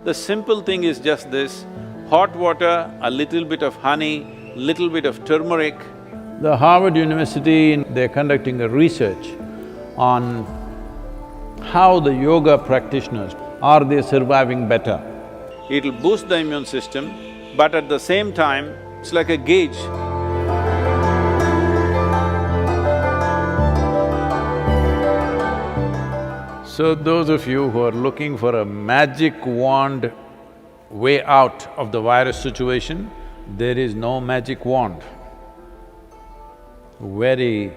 The simple thing is just this: hot water, a little bit of honey, little bit of turmeric. The Harvard University, they're conducting a research on how the yoga practitioners, are they surviving better? It'll boost the immune system, but at the same time, it's like a gauge. So those of you who are looking for a magic wand way out of the virus situation, there is no magic wand. Very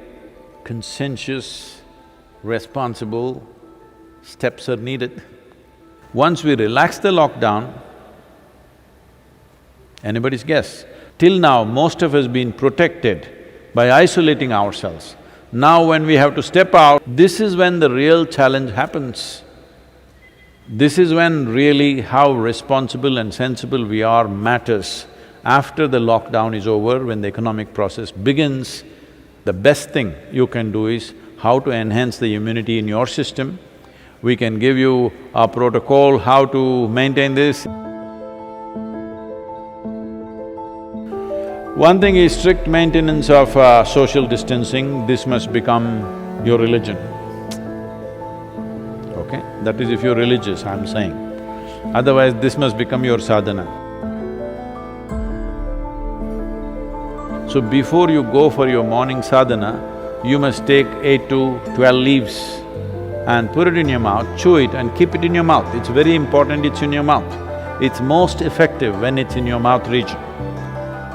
conscientious, responsible steps are needed. Once we relax the lockdown, anybody's guess, till now most of us been protected by isolating ourselves. Now when we have to step out, this is when the real challenge happens. This is when really how responsible and sensible we are matters. After the lockdown is over, when the economic process begins, the best thing you can do is how to enhance the immunity in your system. We can give you a protocol how to maintain this. One thing is strict maintenance of social distancing. This must become your religion, okay? That is if you're religious, I'm saying. Otherwise, this must become your sadhana. So before you go for your morning sadhana, you must take 8 to 12 leaves and put it in your mouth, chew it and keep it in your mouth. It's very important it's in your mouth. It's most effective when it's in your mouth region.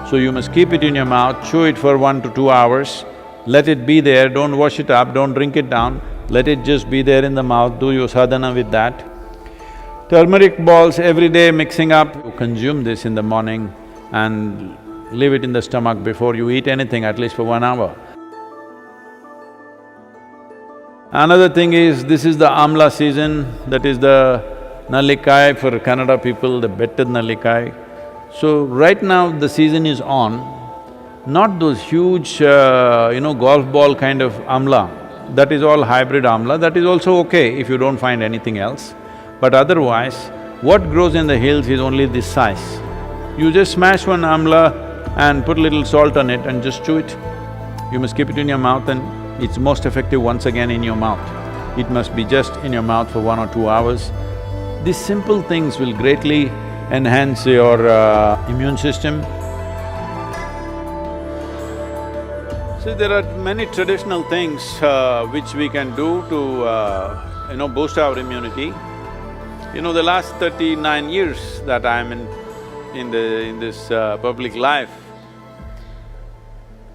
So you must keep it in your mouth, chew it for 1 to 2 hours, let it be there, don't wash it up, don't drink it down, let it just be there in the mouth, do your sadhana with that. Turmeric balls every day mixing up, you consume this in the morning and leave it in the stomach before you eat anything, at least for 1 hour. Another thing is, this is the amla season, that is the nallikai for Kannada people, the betted nallikai. So right now the season is on, not those huge, golf ball kind of amla. That is all hybrid amla, that is also okay if you don't find anything else. But otherwise, what grows in the hills is only this size. You just smash one amla and put a little salt on it and just chew it. You must keep it in your mouth and it's most effective once again in your mouth. It must be just in your mouth for 1 or 2 hours. These simple things will greatly enhance your immune system. See, there are many traditional things which we can do to, boost our immunity. The last 39 years that I'm in this public life,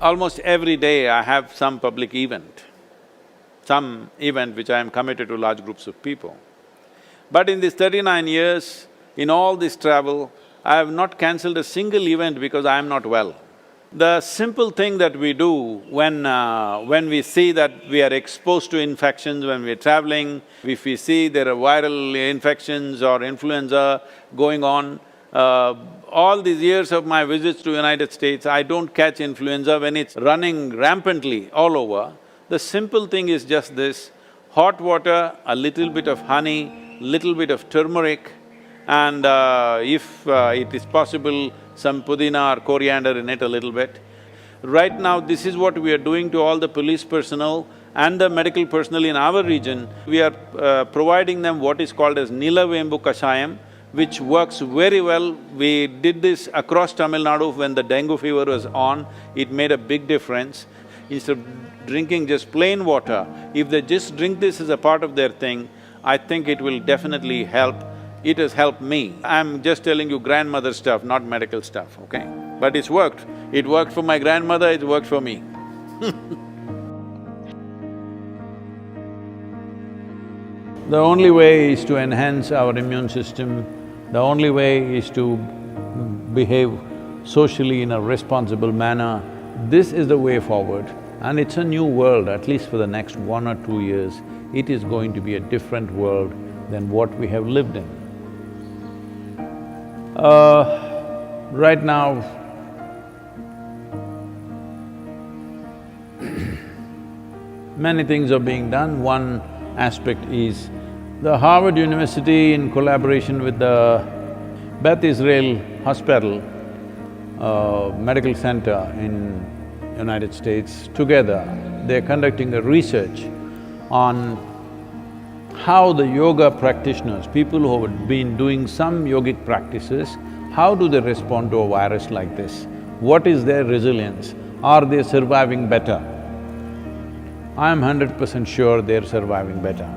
almost every day I have some public event, which I am committed to large groups of people. But in these 39 years, in all this travel, I have not cancelled a single event because I am not well. The simple thing that we do when we see that we are exposed to infections when we're traveling, if we see there are viral infections or influenza going on, all these years of my visits to United States, I don't catch influenza when it's running rampantly all over. The simple thing is just this: hot water, a little bit of honey, little bit of turmeric, and if it is possible, some pudina or coriander in it a little bit. Right now, this is what we are doing to all the police personnel and the medical personnel in our region. We are providing them what is called as Nilavembu Kashayam, which works very well. We did this across Tamil Nadu when the dengue fever was on, it made a big difference. Instead of drinking just plain water, if they just drink this as a part of their thing, I think it will definitely help. It has helped me. I'm just telling you grandmother stuff, not medical stuff, okay? But it's worked. It worked for my grandmother, it worked for me. The only way is to enhance our immune system, the only way is to behave socially in a responsible manner. This is the way forward, and it's a new world, at least for the next 1 or 2 years. It is going to be a different world than what we have lived in. Right now, many things are being done. One aspect is The Harvard University, in collaboration with the Beth Israel Hospital, medical center in United States, together they're conducting a research on how the yoga practitioners, people who have been doing some yogic practices, how do they respond to a virus like this? What is their resilience? Are they surviving better? I'm 100% sure they're surviving better,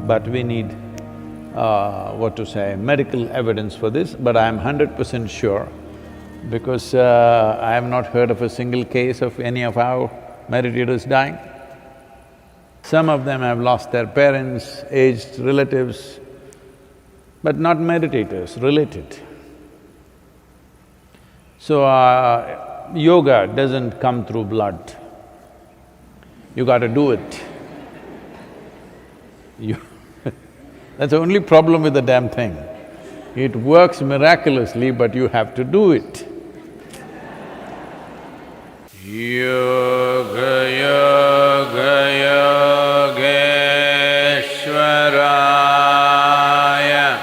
but we need, medical evidence for this, but I'm 100% sure because I have not heard of a single case of any of our meditators dying. Some of them have lost their parents, aged relatives, but not meditators, related. So, yoga doesn't come through blood. You gotta do it. That's the only problem with the damn thing. It works miraculously, but you have to do it. Yoga yoga yogeshwaraya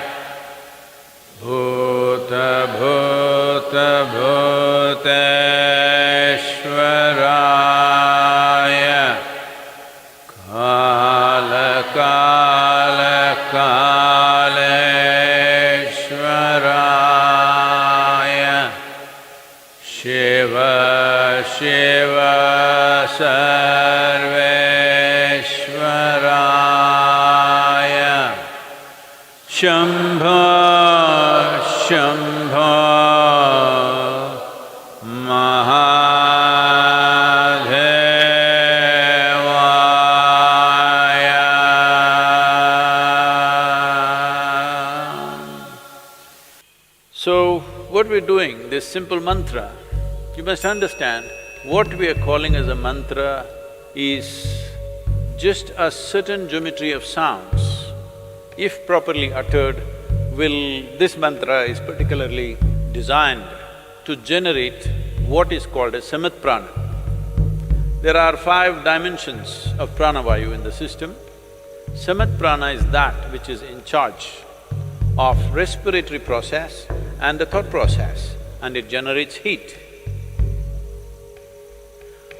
bhuta bhuta bhuteshwaraya kala kala kaleshwaraya seva seva sarveshwaraya shambho shambho mahadevaya. So, what we're doing, this simple mantra, you must understand, what we are calling as a mantra is just a certain geometry of sounds. If properly uttered, this mantra is particularly designed to generate what is called as samat prana. There are 5 dimensions of pranavayu in the system. Samat prana is that which is in charge of respiratory process and the thought process, and it generates heat.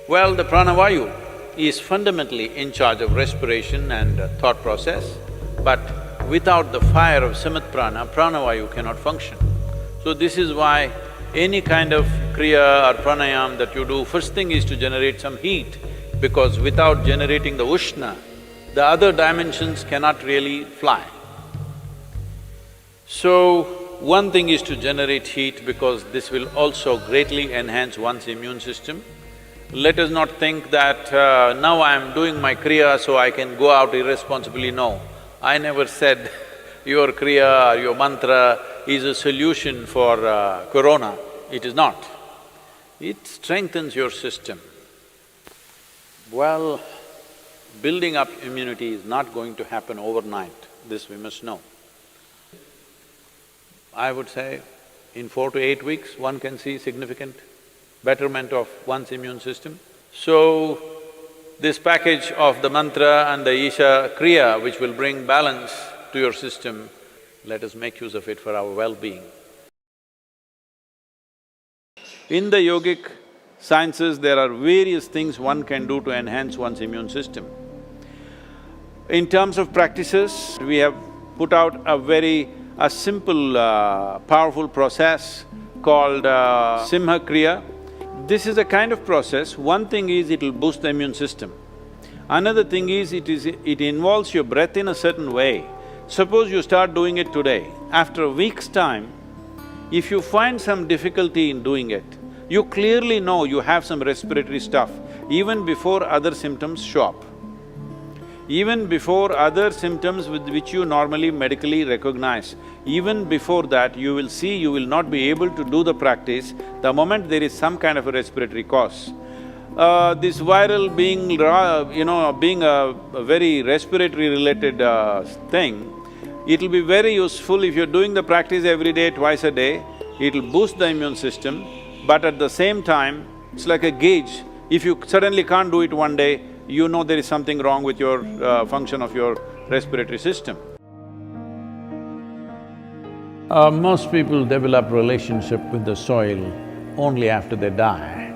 Well, the pranavayu is fundamentally in charge of respiration and thought process, but without the fire of samat prana, pranavayu cannot function. So this is why any kind of kriya or pranayam that you do, first thing is to generate some heat, because without generating the ushna, the other dimensions cannot really fly. So, one thing is to generate heat because this will also greatly enhance one's immune system. Let us not think that now I am doing my kriya so I can go out irresponsibly, no. I never said your kriya or your mantra is a solution for corona, it is not. It strengthens your system. Well, building up immunity is not going to happen overnight, this we must know. I would say in 4 to 8 weeks, one can see significant betterment of one's immune system. So, this package of the mantra and the Isha Kriya, which will bring balance to your system, let us make use of it for our well-being. In the yogic sciences, there are various things one can do to enhance one's immune system. In terms of practices, we have put out a simple, powerful process called Simha Kriya. This is a kind of process, one thing is it'll boost the immune system. Another thing is, it involves your breath in a certain way. Suppose you start doing it today, after a week's time, if you find some difficulty in doing it, you clearly know you have some respiratory stuff, even before other symptoms show up. Even before other symptoms with which you normally medically recognize, even before that you will see you will not be able to do the practice the moment there is some kind of a respiratory cause. This viral being a very respiratory related thing, it'll be very useful if you're doing the practice every day, twice a day, it'll boost the immune system, but at the same time, it's like a gauge. If you suddenly can't do it one day, you know there is something wrong with your function of your respiratory system. Most people develop relationship with the soil only after they die.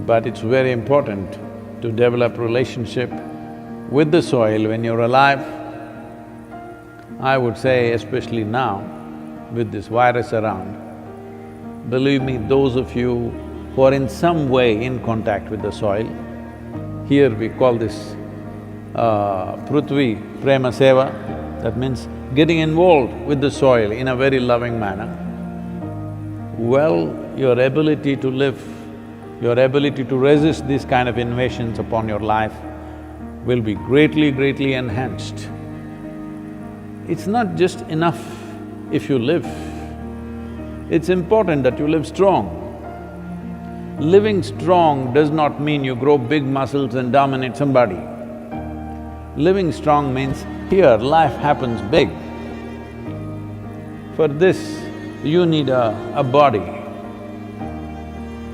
But it's very important to develop relationship with the soil when you're alive. I would say especially now, with this virus around, believe me, those of you who are in some way in contact with the soil, here we call this prithvi, prema, seva, that means getting involved with the soil in a very loving manner. Well, your ability to live, your ability to resist these kind of invasions upon your life will be greatly enhanced. It's not just enough if you live, it's important that you live strong. Living strong does not mean you grow big muscles and dominate somebody. Living strong means here life happens big. For this, you need a body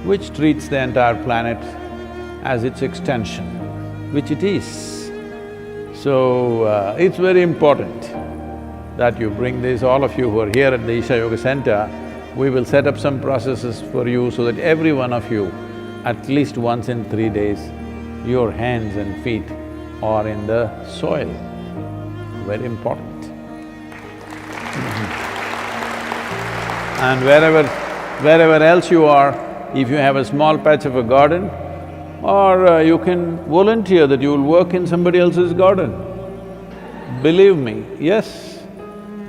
which treats the entire planet as its extension, which it is. So, it's very important that you bring this, all of you who are here at the Isha Yoga Center, we will set up some processes for you so that every one of you, at least once in 3 days, your hands and feet are in the soil. Very important. And wherever else you are, if you have a small patch of a garden, or you can volunteer that you will work in somebody else's garden. Believe me, yes,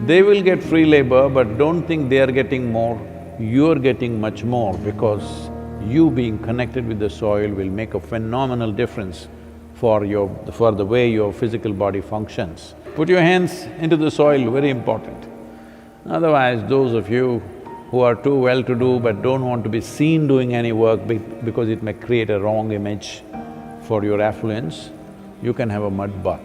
they will get free labor, but don't think they are getting more, you're getting much more because you being connected with the soil will make a phenomenal difference for the way your physical body functions. Put your hands into the soil, very important. Otherwise, those of you who are too well-to-do but don't want to be seen doing any work because it may create a wrong image for your affluence, you can have a mud bath.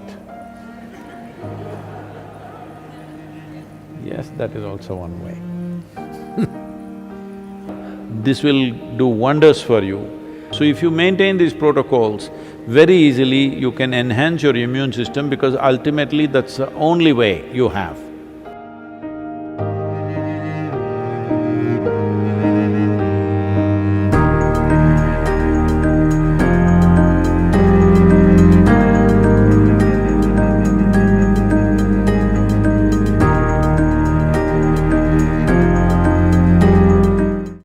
Yes, that is also one way. This will do wonders for you. So if you maintain these protocols, very easily you can enhance your immune system because ultimately that's the only way you have.